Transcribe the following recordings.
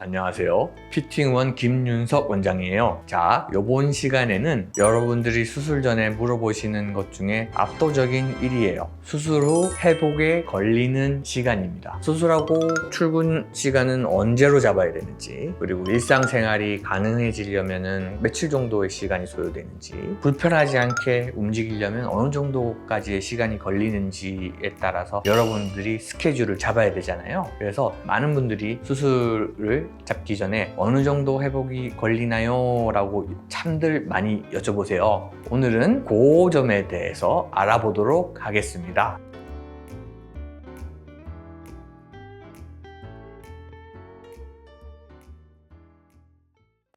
안녕하세요. 피팅원 김윤석 원장이에요. 자, 이번 시간에는 여러분들이 수술 전에 물어보시는 것 중에 압도적인 1위예요. 수술 후 회복에 걸리는 시간입니다. 수술하고 출근 시간은 언제로 잡아야 되는지, 그리고 일상생활이 가능해지려면 며칠 정도의 시간이 소요되는지, 불편하지 않게 움직이려면 어느 정도까지의 시간이 걸리는지에 따라서 여러분들이 스케줄을 잡아야 되잖아요. 그래서 많은 분들이 수술을 잡기 전에 어느 정도 회복이 걸리나요? 라고 참들 많이 여쭤보세요. 오늘은 그 점에 대해서 알아보도록 하겠습니다.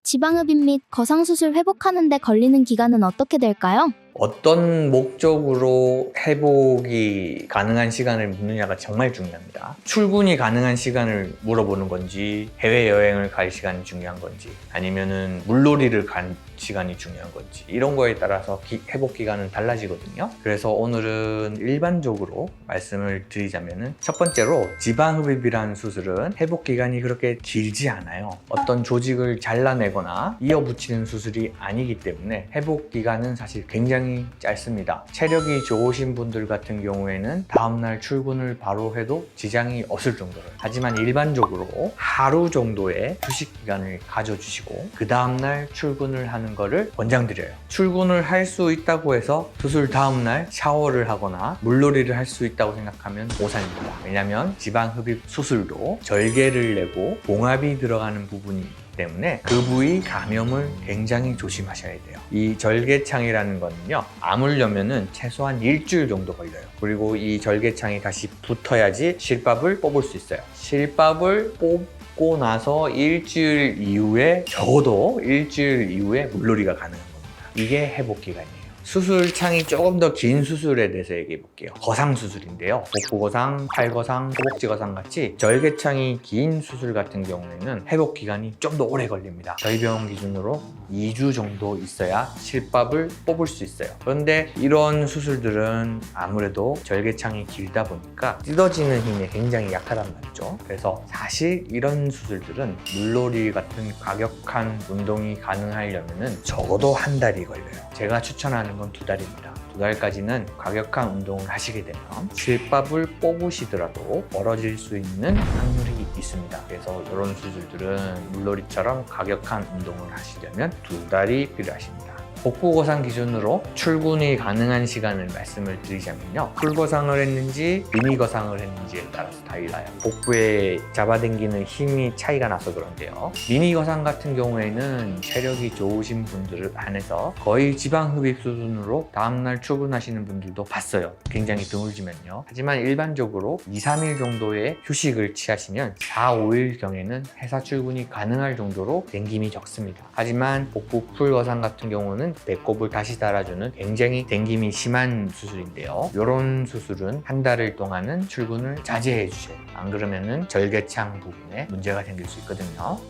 지방흡입 및 거상수술 회복하는 데 걸리는 기간은 어떻게 될까요? 어떤 목적으로 회복이 가능한 시간을 묻느냐가 정말 중요합니다. 출근이 가능한 시간을 물어보는 건지, 해외여행을 갈 시간이 중요한 건지, 아니면은 물놀이를 간 시간이 중요한 건지, 이런 거에 따라서 회복 기간은 달라지거든요. 그래서 오늘은 일반적으로 말씀을 드리자면은, 첫 번째로 지방흡입이라는 수술은 회복 기간이 그렇게 길지 않아요. 어떤 조직을 잘라내거나 이어붙이는 수술이 아니기 때문에 회복 기간은 사실 굉장히 짧습니다. 체력이 좋으신 분들 같은 경우에는 다음날 출근을 바로 해도 지장이 없을 정도로, 하지만 일반적으로 하루 정도의 휴식 기간을 가져주시고 그 다음날 출근을 하는 거를 권장드려요. 출근을 할 수 있다고 해서 수술 다음날 샤워를 하거나 물놀이를 할 수 있다고 생각하면 오산입니다. 왜냐하면 지방흡입 수술도 절개를 내고 봉합이 들어가는 부분이 때문에 그 부위 감염을 굉장히 조심하셔야 돼요. 이 절개창이라는 거는요, 아물려면은 최소한 일주일 정도 걸려요. 그리고 이 절개창이 다시 붙어야지 실밥을 뽑을 수 있어요. 실밥을 뽑고 나서 일주일 이후에, 적어도 일주일 이후에 물놀이가 가능한 겁니다. 이게 회복 기간이에요. 수술창이 조금 더 긴 수술에 대해서 얘기해 볼게요. 거상수술인데요. 복부거상, 팔거상, 허벅지거상 같이 절개창이 긴 수술 같은 경우에는 회복 기간이 좀 더 오래 걸립니다. 저희 병원 기준으로 2주 정도 있어야 실밥을 뽑을 수 있어요. 그런데 이런 수술들은 아무래도 절개창이 길다 보니까 뜯어지는 힘이 굉장히 약하단 말이죠. 그래서 사실 이런 수술들은 물놀이 같은 과격한 운동이 가능하려면 적어도 한 달이 걸려요. 제가 추천하는 건 2달입니다. 2달까지는 과격한 운동을 하시게 되면 실밥을 뽑으시더라도 멀어질 수 있는 확률이 있습니다. 그래서 이런 수술들은 물놀이처럼 과격한 운동을 하시려면 2달이 필요하십니다. 복부거상 기준으로 출근이 가능한 시간을 말씀을 드리자면요, 풀거상을 했는지 미니거상을 했는지에 따라서 달라요. 복부에 잡아당기는 힘이 차이가 나서 그런데요, 미니거상 같은 경우에는 체력이 좋으신 분들을 한해서 거의 지방흡입 수준으로 다음날 출근하시는 분들도 봤어요. 굉장히 드물지만요. 하지만 일반적으로 2-3일 정도의 휴식을 취하시면 4-5일경에는 회사 출근이 가능할 정도로 당김이 적습니다. 하지만 복부 풀거상 같은 경우는 배꼽을 다시 달아주는 굉장히 당김이 심한 수술인데요, 이런 수술은 한 달을 동안은 출근을 자제해 주셔요. 안 그러면은 절개창 부분에 문제가 생길 수 있거든요.